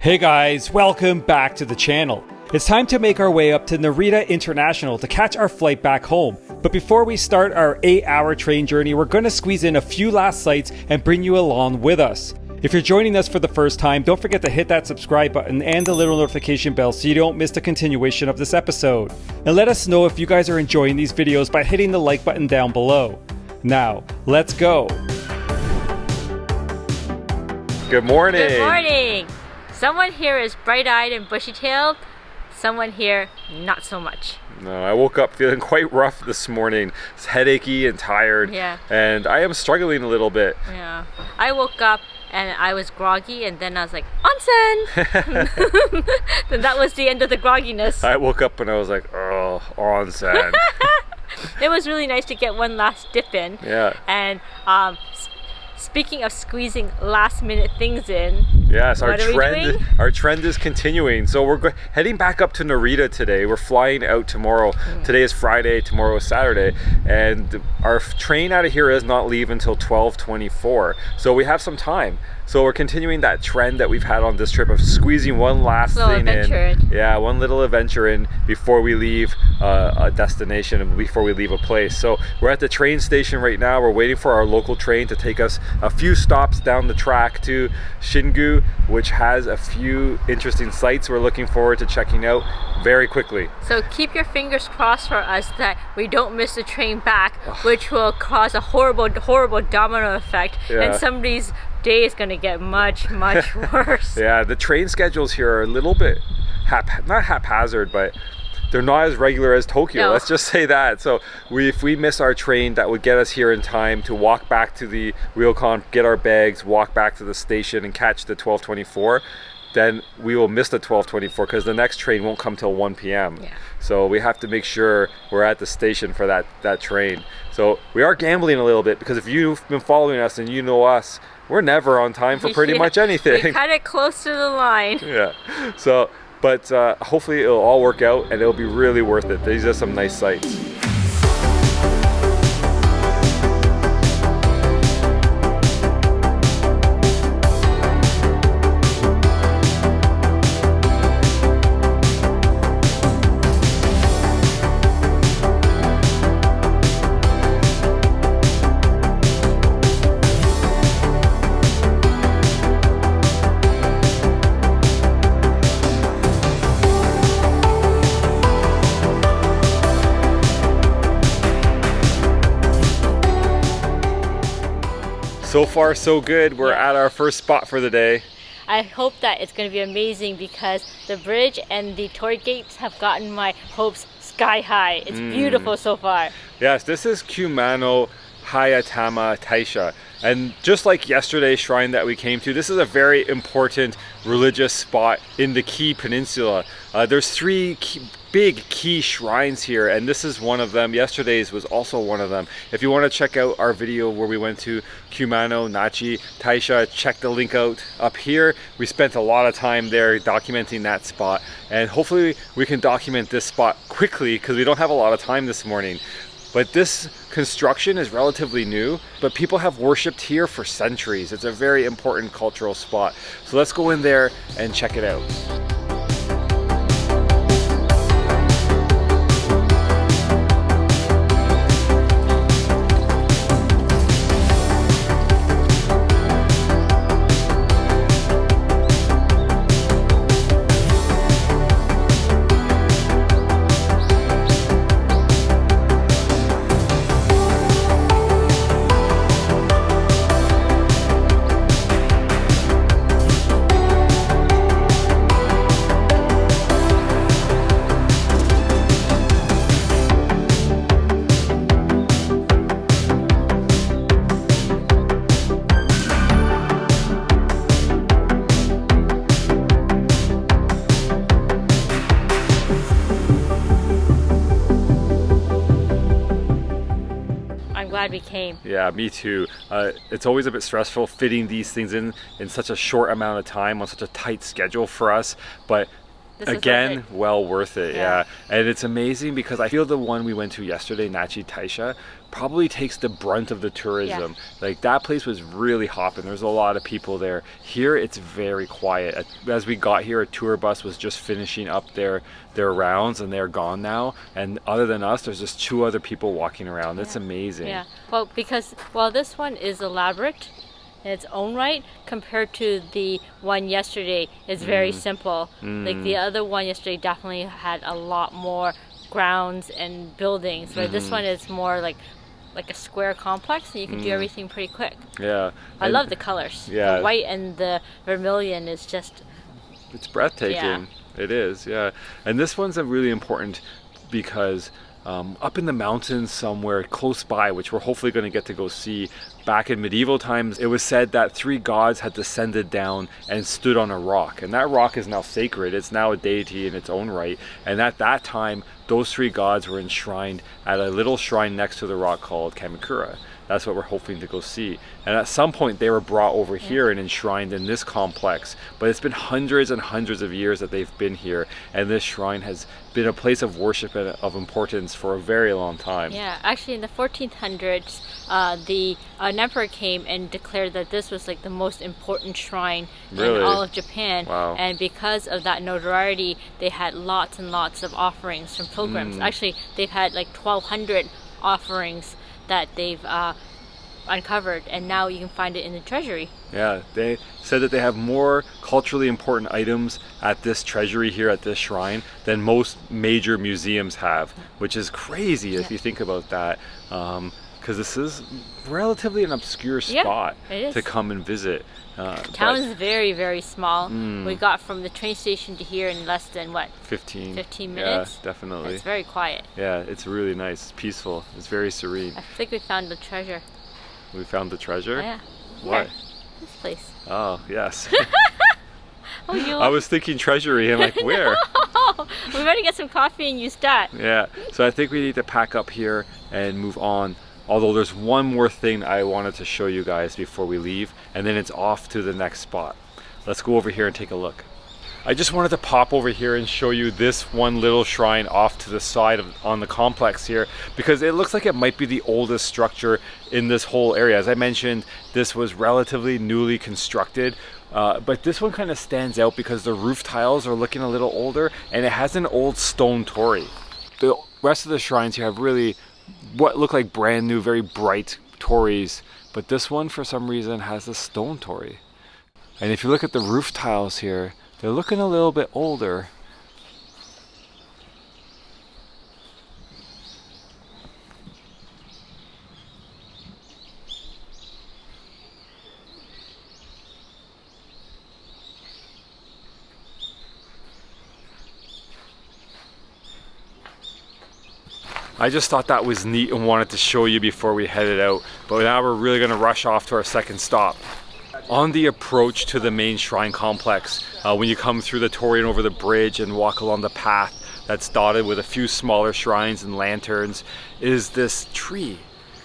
Hey guys, welcome back to the channel. It's time to make our way up to Narita International to catch our flight back home. But before we start our 8-hour train journey, we're going to squeeze in a few last sights and bring you along with us. If you're joining us for the first time, don't forget to hit that subscribe button and the little notification bell so you don't miss the continuation of this episode. And let us know if you guys are enjoying these videos by hitting the like button down below. Now, let's go. Good morning. Good morning. Someone here is bright-eyed and bushy-tailed. Someone here, not so much. No, I woke up feeling quite rough this morning. It's headachy and tired. Yeah. And I am struggling a little bit. Yeah. I woke up and I was groggy, and then I was like, onsen! Then that was the end of the grogginess. I woke up and I was like, oh, onsen. It was really nice to get one last dip in. Yeah. And speaking of squeezing last-minute things in, yes, our trend is continuing. So we're heading back up to Narita today. We're flying out tomorrow. Today is Friday, tomorrow is Saturday, and our train out of here does not leave until 12:24. So we have some time. So we're continuing that trend that we've had on this trip of squeezing one last thing in. Yeah, one little adventure in before we leave a destination and before we leave a place. So we're at the train station right now. We're waiting for our local train to take us a few stops down the track to Shingu, which has a few interesting sites we're looking forward to checking out very quickly. So keep your fingers crossed for us that we don't miss the train back, which will cause a horrible domino effect, and somebody's day is going to get much worse. Yeah, the train schedules here are a little bit not haphazard, but they're not as regular as Tokyo. No. Let's just say that. So if we miss our train, that would get us here in time to walk back to the ryokan, get our bags, walk back to the station and catch the 12:24. Then we will miss the 12:24 because the next train won't come till 1 p.m. Yeah. So we have to make sure we're at the station for that train. So we are gambling a little bit because if you've been following us and you know us, we're never on time for pretty much anything. We cut it close to the line. Yeah. So, but hopefully it'll all work out and it'll be really worth it. These are some nice sights. So far, so good. We're at our first spot for the day. I hope that it's going to be amazing because the bridge and the toll gates have gotten my hopes sky high. It's beautiful so far. Yes, this is Kumano Hayatama Taisha. And just like yesterday's shrine that we came to, this is a very important religious spot in the Kii Peninsula. There's three big key shrines here, and this is one of them. Yesterday's was also one of them. If you want to check out our video where we went to Kumano Nachi Taisha, check the link out up here. We spent a lot of time there documenting that spot, and hopefully we can document this spot quickly because we don't have a lot of time this morning. But this construction is relatively new, but people have worshipped here for centuries. It's a very important cultural spot. So let's go in there and check it out. Glad we came. Yeah, me too. It's always a bit stressful fitting these things in such a short amount of time on such a tight schedule for us, but Again, well worth it, yeah. And it's amazing because I feel the one we went to yesterday, Nachi Taisha, probably takes the brunt of the tourism. Like that place was really hopping. There's a lot of people there. Here it's very quiet. As we got here, a tour bus was just finishing up their rounds and they're gone now. And other than us, there's just 2 other people walking around. It's amazing. Yeah, well, because while this one is elaborate in its own right, compared to the one yesterday, it's very simple. Like the other one yesterday definitely had a lot more grounds and buildings, where this one is more like a square complex, and you can do everything pretty quick. Yeah, I love the colors. Yeah, the white and the vermilion is just, it's breathtaking. It is, yeah. And this one's a really important because up in the mountains somewhere close by, which we're hopefully going to get to go see, back in medieval times, it was said that 3 gods had descended down and stood on a rock, and that rock is now sacred. It's now a deity in its own right, and at that time those 3 gods were enshrined at a little shrine next to the rock called Kamikura. That's what we're hoping to go see. And at some point they were brought over here and enshrined in this complex. But it's been hundreds and hundreds of years that they've been here. And this shrine has been a place of worship and of importance for a very long time. Yeah, actually in the 1400s, an emperor came and declared that this was like the most important shrine in all of Japan. Wow. And because of that notoriety, they had lots and lots of offerings from pilgrims. Actually, they've had like 1,200 offerings that they've uncovered, and now you can find it in the treasury. Yeah, they said that they have more culturally important items at this treasury here at this shrine than most major museums have, which is crazy if you think about that, because this is relatively an obscure spot to come and visit. Town is very, very small. We got from the train station to here in less than 15 minutes? Yeah, definitely. It's very quiet. Yeah, it's really nice. It's peaceful. It's very serene. I think we found the treasure. We found the treasure? Yeah. What? Here, this place. Oh, yes. Oh, I was thinking treasury. I'm like, where? No! We better get some coffee and use that. Yeah, so I think we need to pack up here and move on. Although there's one more thing I wanted to show you guys before we leave, and then it's off to the next spot. Let's go over here and take a look. I just wanted to pop over here and show you this one little shrine off to the side on the complex here, because it looks like it might be the oldest structure in this whole area. As I mentioned, this was relatively newly constructed, but this one kind of stands out because the roof tiles are looking a little older, and it has an old stone torii. The rest of the shrines here have really what look like brand new, very bright tories, but this one for some reason has a stone torii. And if you look at the roof tiles here, they're looking a little bit older. I just thought that was neat and wanted to show you before we headed out, but now we're really going to rush off to our second stop. On the approach to the main shrine complex, when you come through the torii and over the bridge and walk along the path that's dotted with a few smaller shrines and lanterns, is this tree.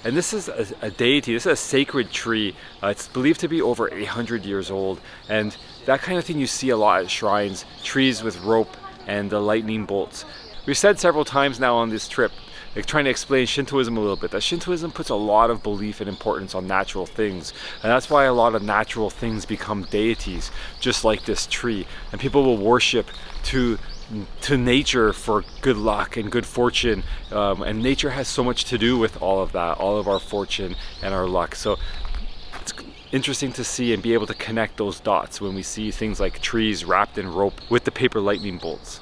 And this is a deity, this is a sacred tree. It's believed to be over 800 years old, and that kind of thing you see a lot at shrines, trees with rope and the lightning bolts. We've said several times now on this trip, like trying to explain Shintoism a little bit, that Shintoism puts a lot of belief and importance on natural things, and that's why a lot of natural things become deities, just like this tree, and people will worship to nature for good luck and good fortune, and nature has so much to do with all of that, all of our fortune and our luck. So it's interesting to see and be able to connect those dots when we see things like trees wrapped in rope with the paper lightning bolts.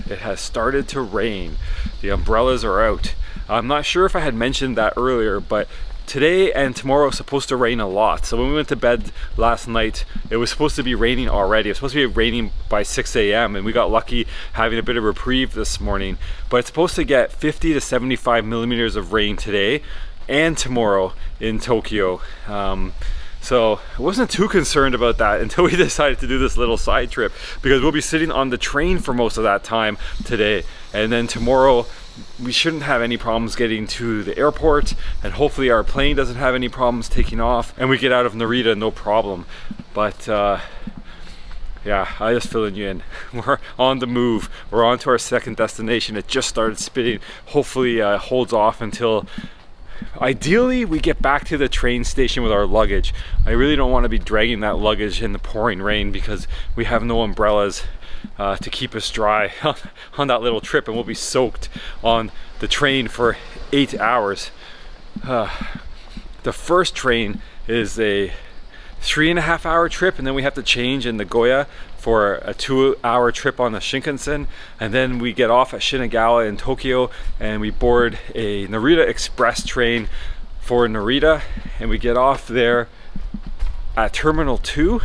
It has started to rain. The umbrellas are out. I'm not sure if I had mentioned that earlier, but today and tomorrow is supposed to rain a lot. So when we went to bed last night, it was supposed to be raining already. It was supposed to be raining by 6 a.m. and we got lucky having a bit of reprieve this morning. But it's supposed to get 50 to 75 millimeters of rain today and tomorrow in Tokyo. So I wasn't too concerned about that until we decided to do this little side trip, because we'll be sitting on the train for most of that time today, and then tomorrow we shouldn't have any problems getting to the airport, and hopefully our plane doesn't have any problems taking off and we get out of Narita no problem. But yeah, I just filling you in. We're on the move. We're on to our second destination. It just started spitting. Hopefully holds off until ideally we get back to the train station with our luggage. I really don't want to be dragging that luggage in the pouring rain because we have no umbrellas to keep us dry on that little trip, and we'll be soaked on the train for 8 hours. The first train is a 3.5 hour trip, and then we have to change in Nagoya for a 2 hour trip on the Shinkansen, and then we get off at Shinagawa in Tokyo and we board a Narita Express train for Narita, and we get off there at Terminal 2,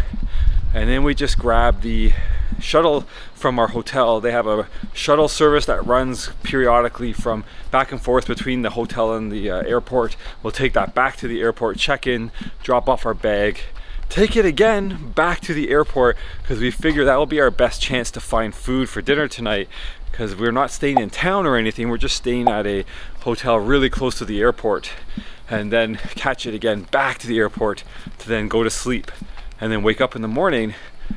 and then we just grab the shuttle from our hotel. They have a shuttle service that runs periodically from back and forth between the hotel and the airport. We'll take that back to the airport, check in, drop off our bag, take it again back to the airport, because we figure that will be our best chance to find food for dinner tonight, because we're not staying in town or anything. We're just staying at a hotel really close to the airport, and then catch it again back to the airport to then go to sleep and then wake up in the morning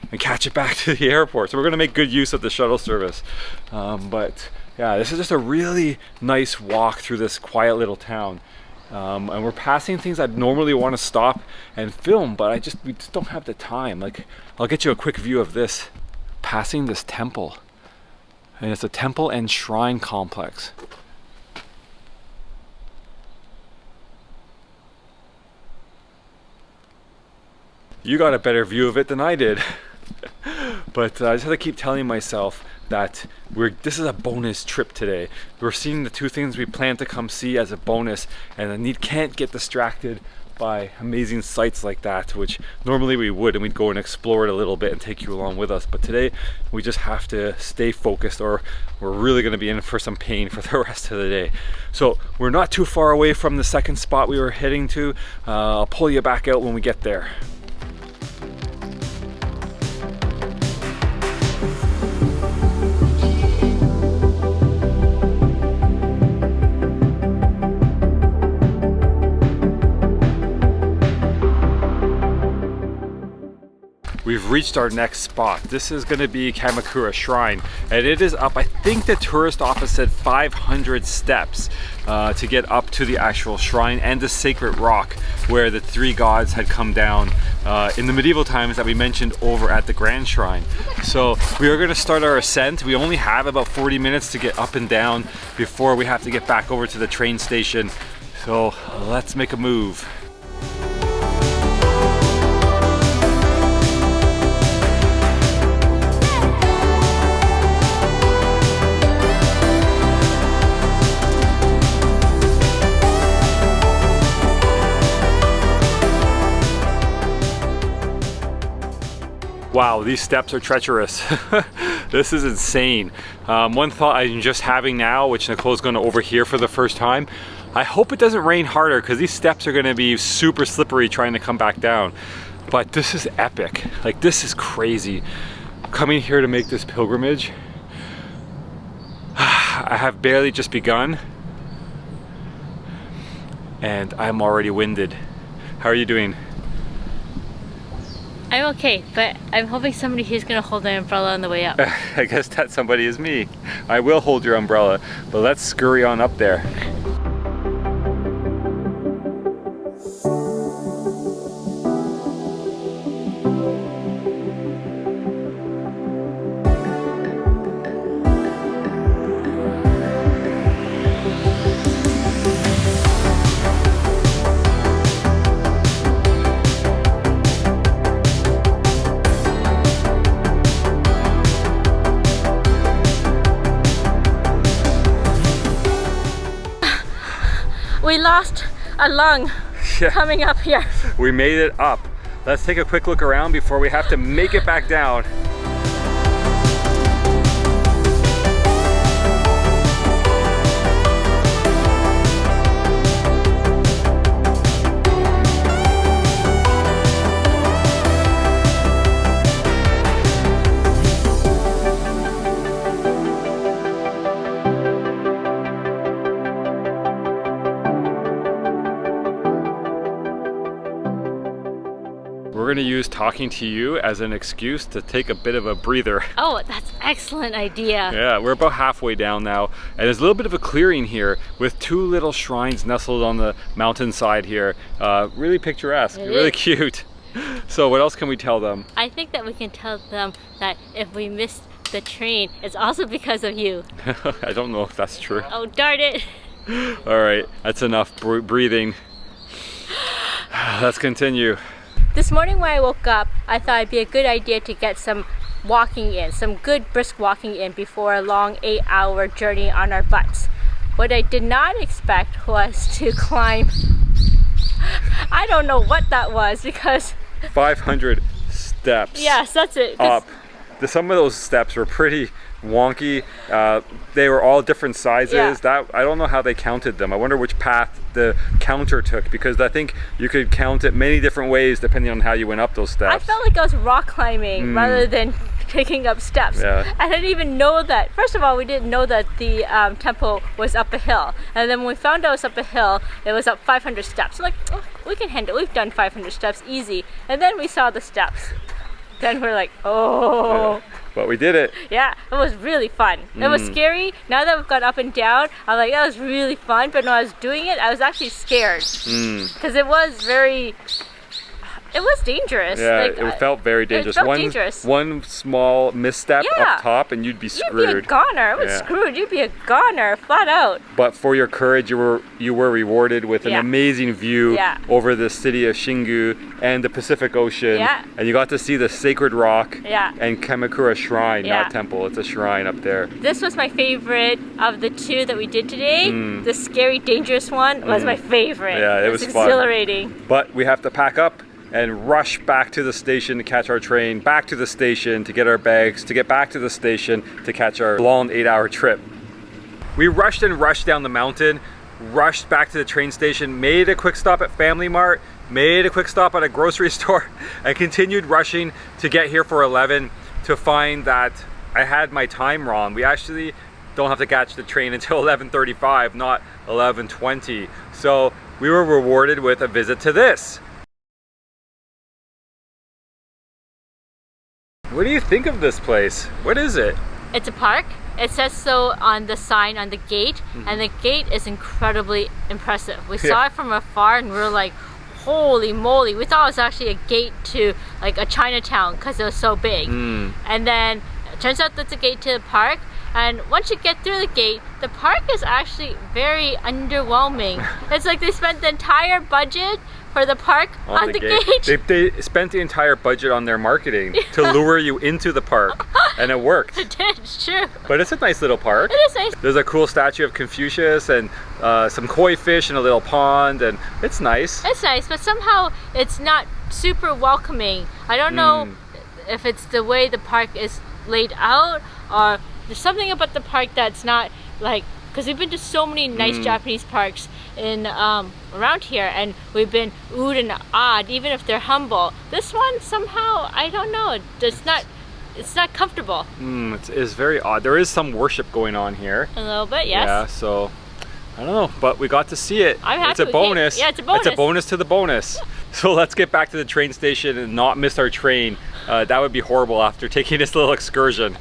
and catch it back to the airport. So we're going to make good use of the shuttle service. But yeah, this is just a really nice walk through this quiet little town. And we're passing things I'd normally want to stop and film, but we just don't have the time. Like, I'll get you a quick view of this. Passing this temple, and it's a temple and shrine complex. You got a better view of it than I did. But I just have to keep telling myself that this is a bonus trip today. We're seeing the two things we plan to come see as a bonus, and I can't get distracted by amazing sights like that, which normally we would, and we'd go and explore it a little bit and take you along with us. But today we just have to stay focused, or we're really going to be in for some pain for the rest of the day. So we're not too far away from the second spot we were heading to. I'll pull you back out when we get there. We've reached our next spot. This is going to be Kamikura Shrine, and it is up, I think the tourist office said 500 steps to get up to the actual shrine and the sacred rock where the three gods had come down in the medieval times that we mentioned over at the Grand Shrine. So we are going to start our ascent. We only have about 40 minutes to get up and down before we have to get back over to the train station. So let's make a move. Wow, these steps are treacherous. This is insane. One thought I'm just having now, which Nicole's going to overhear for the first time, I hope it doesn't rain harder, because these steps are going to be super slippery trying to come back down. But this is epic. Like, this is crazy. Coming here to make this pilgrimage, I have barely just begun, and I'm already winded. How are you doing? I'm okay, but I'm hoping somebody here's gonna hold my umbrella on the way up. I guess that somebody is me. I will hold your umbrella, but let's scurry on up there. We lost a lung coming up here. We made it up. Let's take a quick look around before we have to make it back down. We're gonna use talking to you as an excuse to take a bit of a breather. Oh, that's an excellent idea. Yeah, we're about halfway down now, and there's a little bit of a clearing here with two little shrines nestled on the mountainside here. Really picturesque, really cute. So what else can we tell them? I think that we can tell them that if we missed the train, it's also because of you. I don't know if that's true. Oh, darn it. All right, that's enough breathing. Let's continue. This morning when I woke up, I thought it'd be a good idea to get some walking in, some good brisk walking in before a long 8-hour journey on our butts. What I did not expect was to climb, I don't know what that was, because 500 steps. Yes, that's it. Up. Some of those steps were pretty wonky. They were all different sizes. Yeah. I don't know how they counted them. I wonder which path the counter took, because I think you could count it many different ways depending on how you went up those steps. I felt like I was rock climbing rather than taking up steps. Yeah. I didn't even know that. First of all, we didn't know that the temple was up a hill. And then when we found out it was up a hill, it was up 500 steps. So like, oh, we can handle it. We've done 500 steps easy. And then we saw the steps. Then we're like, oh. Yeah. But we did it. Yeah, it was really fun. It was scary. Now that we've gone up and down, I'm like, that was really fun. But when I was doing it, I was actually scared. Because it was dangerous. Yeah, like, it felt very dangerous. It felt dangerous. One small misstep up top and you'd be screwed. You'd be a goner. I was screwed. You'd be a goner, flat out. But for your courage, you were rewarded with an amazing view over the city of Shingu and the Pacific Ocean. Yeah. And you got to see the Sacred Rock and Kamikura Shrine, Yeah. not temple. It's a shrine up there. This was my favorite of the two that we did today. The scary, dangerous one was my favorite. Yeah, it was fun. Exhilarating. But we have to pack up and rush back to the station to catch our train, back to the station to get our bags, to get back to the station to catch our long 8-hour trip. We rushed down the mountain, rushed back to the train station, made a quick stop at Family Mart, made a quick stop at a grocery store, and continued rushing to get here for 11 to find that I had my time wrong. We actually don't have to catch the train until 11:35, not 11:20. So we were rewarded with a visit to this. What do you think of this place? What is it? It's a park. It says so on the sign on the gate, and the gate is incredibly impressive. We saw it from afar and we were like, holy moly. We thought it was actually a gate to like a Chinatown because it was so big. And then it turns out that's a gate to the park. And once you get through the gate, the park is actually very underwhelming. It's like they spent the entire budget for the park on the gate. They spent the entire budget on their marketing to lure you into the park, and it worked. It did, it's true. But it's a nice little park. It is nice. There's a cool statue of Confucius and some koi fish in a little pond, and it's nice. It's nice, but somehow it's not super welcoming. I don't know if it's the way the park is laid out, or there's something about the park that's not like, because we've been to so many nice Japanese parks in around here, and we've been oohed and awed, even if they're humble. This one somehow, I don't know, it's not comfortable. It's very odd. There is some worship going on here. A little bit, yes. Yeah, so I don't know, but we got to see it. I'm happy. It's a bonus. Yeah, it's a bonus. It's a bonus to the bonus. So let's get back to the train station and not miss our train. That would be horrible after taking this little excursion.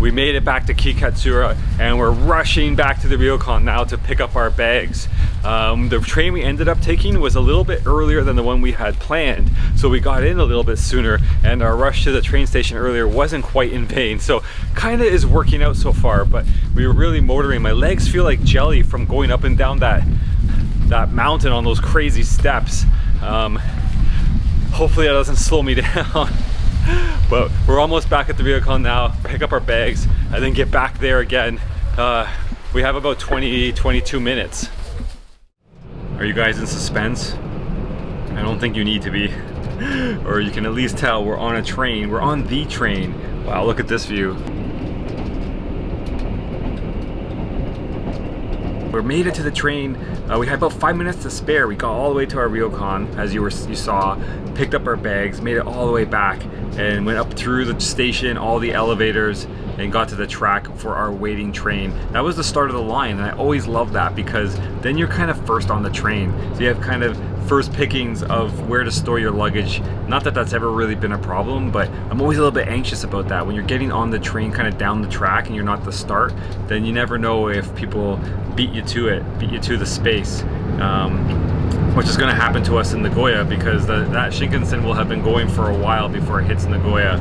We made it back to Kikatsura and we're rushing back to the ryokan now to pick up our bags. The train we ended up taking was a little bit earlier than the one we had planned, so we got in a little bit sooner, and our rush to the train station earlier wasn't quite in vain. So kind of is working out so far, but we were really motoring. My legs feel like jelly from going up and down that mountain on those crazy steps. Hopefully that doesn't slow me down. But we're almost back at the ryokan now, pick up our bags, and then get back there again. We have about 22 minutes. Are you guys in suspense? I don't think you need to be. Or you can at least tell we're on a train. We're on the train. Wow, look at this view. We made it to the train. We had about 5 minutes to spare. We got all the way to our ryokan, as you saw, picked up our bags, made it all the way back, and went up through the station, all the elevators, and got to the track for our waiting train. That was the start of the line, and I always love that because then you're kind of first on the train. So you have kind of first pickings of where to store your luggage. Not that that's ever really been a problem, but I'm always a little bit anxious about that. When you're getting on the train kind of down the track and you're not the start, then you never know if people beat you to the space. Which is going to happen to us in Nagoya, because that Shinkansen will have been going for a while before it hits Nagoya.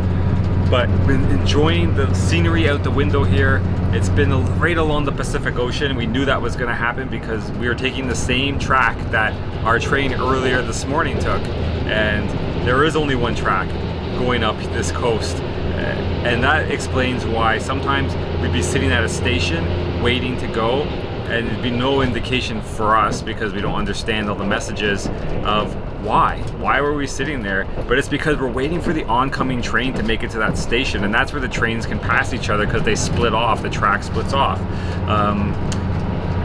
But been enjoying the scenery out the window here. It's been right along the Pacific Ocean. We knew that was going to happen because we were taking the same track that our train earlier this morning took, and there is only one track going up this coast, and that explains why sometimes we'd be sitting at a station waiting to go, and it'd be no indication for us, because we don't understand all the messages of why were we sitting there. But it's because we're waiting for the oncoming train to make it to that station, and that's where the trains can pass each other because they split off, the track splits off.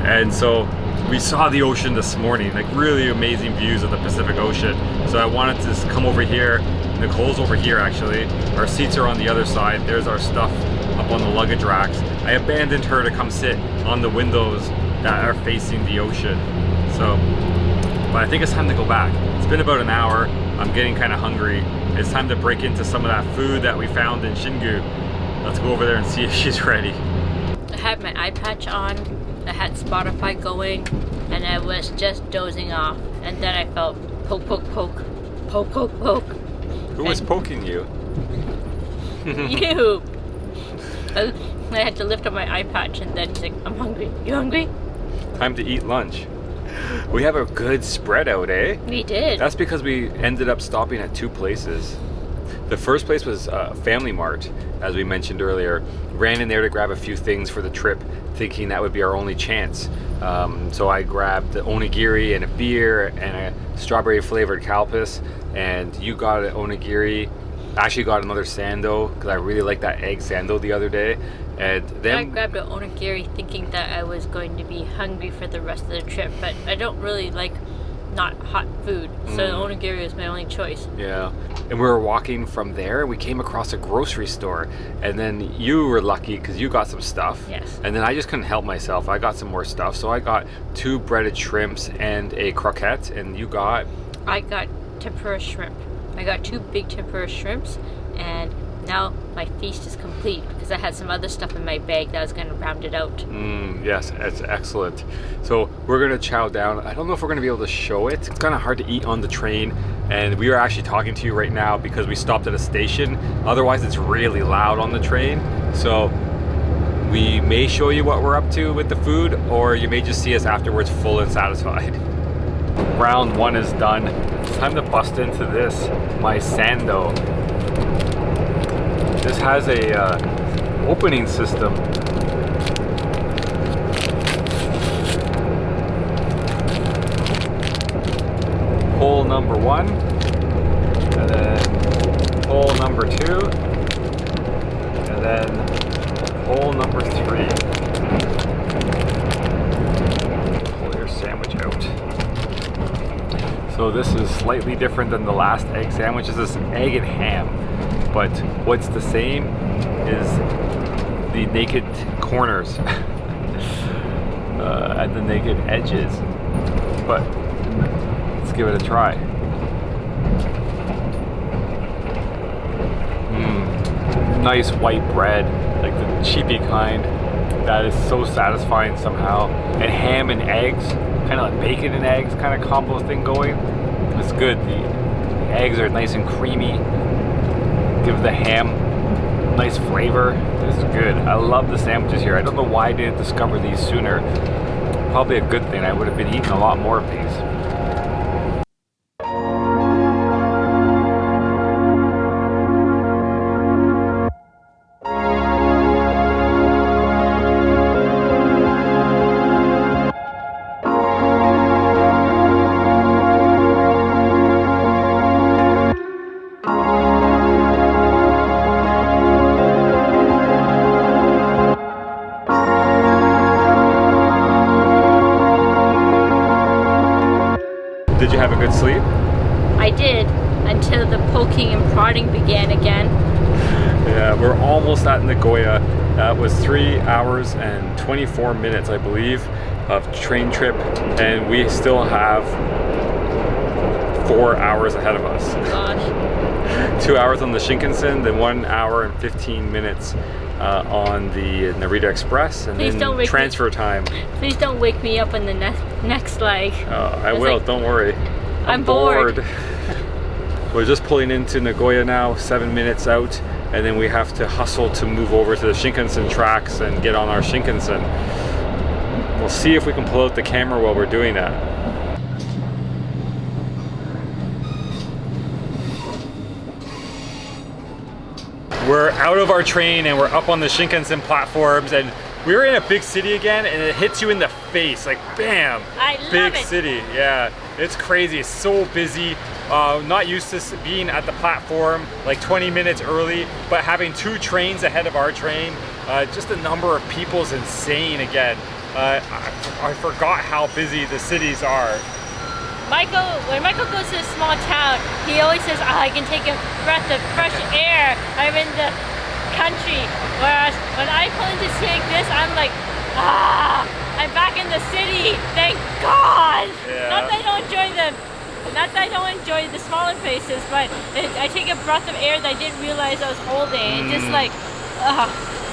And so we saw the ocean this morning, like really amazing views of the Pacific Ocean. So I wanted to come over here. Nicole's over here actually. Our seats are on the other side. There's our stuff up on the luggage racks. I abandoned her to come sit on the windows that are facing the ocean. So, but I think it's time to go back. It's been about an hour. I'm getting kind of hungry. It's time to break into some of that food that we found in Shingu. Let's go over there and see if she's ready. I had my eye patch on, I had Spotify going, and I was just dozing off. And then I felt poke, poke, poke, poke, poke, poke. Who was poking you? You! I had to lift up my eye patch, and then she's like, I'm hungry. You hungry? Time to eat lunch. We have a good spread out, eh? We did. That's because we ended up stopping at two places. The first place was Family Mart, as we mentioned earlier. Ran in there to grab a few things for the trip, thinking that would be our only chance. So I grabbed the onigiri and a beer and a strawberry flavored kalpis, and you got an onigiri. I actually got another sando because I really liked that egg sando the other day. And then I grabbed an onigiri thinking that I was going to be hungry for the rest of the trip, but I don't really like not hot food, so the onigiri is my only choice. Yeah, and we were walking from there and we came across a grocery store, and then you were lucky because you got some stuff. Yes. And then I just couldn't help myself. I got some more stuff, so I got 2 breaded shrimps and a croquette, and you got? I got tempura shrimp. I got 2 big tempura shrimps, and now my feast is complete because I had some other stuff in my bag that I was going to round it out. Yes, that's excellent. So we're going to chow down. I don't know if we're going to be able to show it. It's kind of hard to eat on the train, and we are actually talking to you right now because we stopped at a station. Otherwise it's really loud on the train. So we may show you what we're up to with the food, or you may just see us afterwards full and satisfied. Round 1 is done. It's time to bust into this, my sando. This has a opening system. Hole number 1, and then hole number 2, and then hole number 3. Pull your sandwich out. So this is slightly different than the last egg sandwich. This is egg and ham. But what's the same is the naked corners and the naked edges. But let's give it a try. Nice white bread, like the cheapy kind. That is so satisfying somehow. And ham and eggs, kind of like bacon and eggs kind of combo thing going. It's good. The eggs are nice and creamy. Give the ham nice flavor. This is good. I love the sandwiches here. I don't know why I didn't discover these sooner. Probably a good thing. I would have been eating a lot more of these. Did you have a good sleep? I did, until the poking and prodding began again. Yeah, we're almost at Nagoya. That was 3 hours and 24 minutes, I believe, of train trip, and we still have 4 hours ahead of us. Gosh. 2 hours on the Shinkansen, then 1 hour and 15 minutes on the Narita Express, and Please then transfer time. Please don't wake me up on the next leg. I will, don't worry. I'm bored. We're just pulling into Nagoya now, 7 minutes out, and then we have to hustle to move over to the Shinkansen tracks and get on our Shinkansen. We'll see if we can pull out the camera while we're doing that. We're out of our train and we're up on the Shinkansen platforms, and we're in a big city again, and it hits you in the face, like bam! I love big it. city, yeah. It's crazy, it's so busy. Not used to being at the platform like 20 minutes early, but having 2 trains ahead of our train, just the number of people is insane again. I forgot how busy the cities are. When Michael goes to a small town, he always says, oh, I can take a breath of fresh air. I'm in the country. Whereas when I pull into a city like this, I'm like, I'm back in the city. Thank God. Yeah. Not that I don't enjoy the smaller places, but I take a breath of air that I didn't realize I was holding. Just like,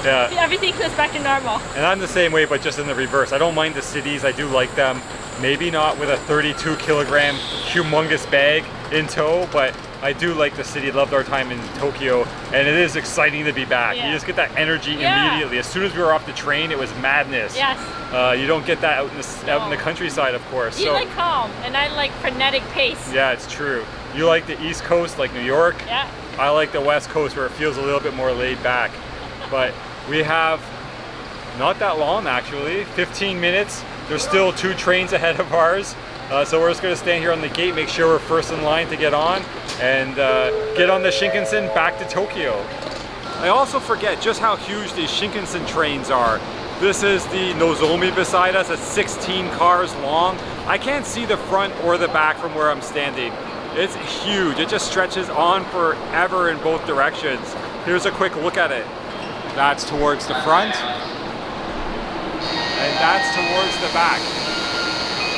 Yeah. everything goes back to normal. And I'm the same way, but just in the reverse. I don't mind the cities, I do like them. Maybe not with a 32 kilogram humongous bag in tow, but I do like the city. Loved our time in Tokyo, and it is exciting to be back. Yeah. You just get that energy Yeah. immediately. As soon as we were off the train, it was madness. Yes. You don't get that out in the countryside, of course. You like calm, and I like frenetic pace. Yeah, it's true. You like the East Coast, like New York. Yeah. I like the West Coast, where it feels a little bit more laid back. But we have not that long, actually, 15 minutes. There's still 2 trains ahead of ours. So we're just gonna stand here on the gate, make sure we're first in line to get on, and get on the Shinkansen back to Tokyo. I also forget just how huge these Shinkansen trains are. This is the Nozomi beside us. It's 16 cars long. I can't see the front or the back from where I'm standing. It's huge. It just stretches on forever in both directions. Here's a quick look at it. That's towards the front, and that's towards the back.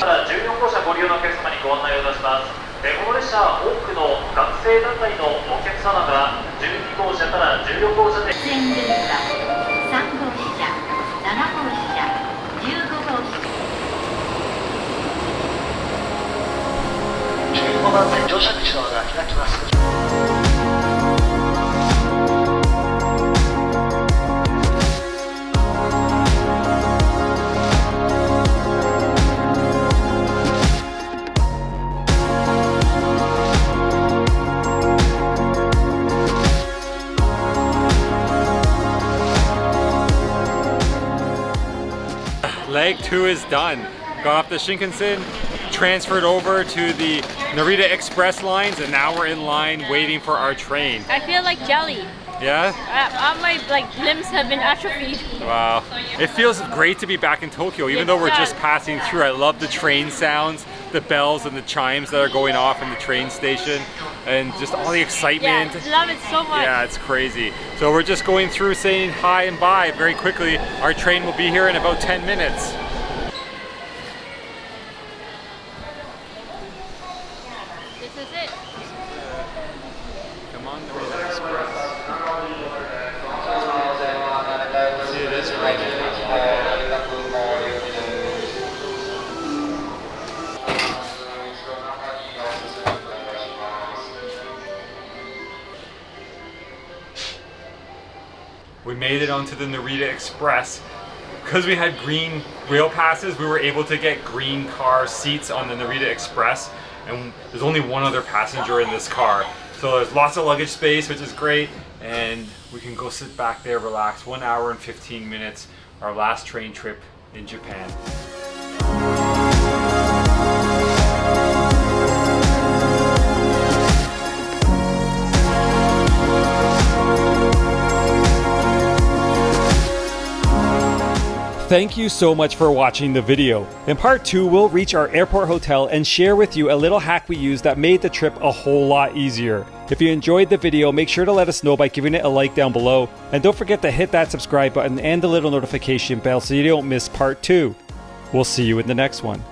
14号車ご利用のお客様にご案内をいたします。この列車は多くの学生団体のお客様が12号車から16号車で出演ルートは3号車、7号車、15号車。15番線乗車口のドアが開きます。Leg 2 is done. Got off the Shinkansen, transferred over to the Narita Express lines, and now we're in line waiting for our train. I feel like jelly. Yeah? All my limbs have been atrophied. Wow. It feels great to be back in Tokyo, even though we're just passing through. I love the train sounds, the bells and the chimes that are going off in the train station, and just all the excitement. Yeah, love it so much. Yeah, it's crazy. So we're just going through saying hi and bye very quickly. Our train will be here in about 10 minutes. This is it. Come on, Narita Express. See, it is raining. We made it onto the Narita Express. Because we had green rail passes, we were able to get green car seats on the Narita Express, and there's only one other passenger in this car. So there's lots of luggage space, which is great, and we can go sit back there, relax. 1 hour and 15 minutes, our last train trip in Japan. Thank you so much for watching the video. In part 2, we'll reach our airport hotel and share with you a little hack we used that made the trip a whole lot easier. If you enjoyed the video, make sure to let us know by giving it a like down below. And don't forget to hit that subscribe button and the little notification bell so you don't miss part 2. We'll see you in the next one.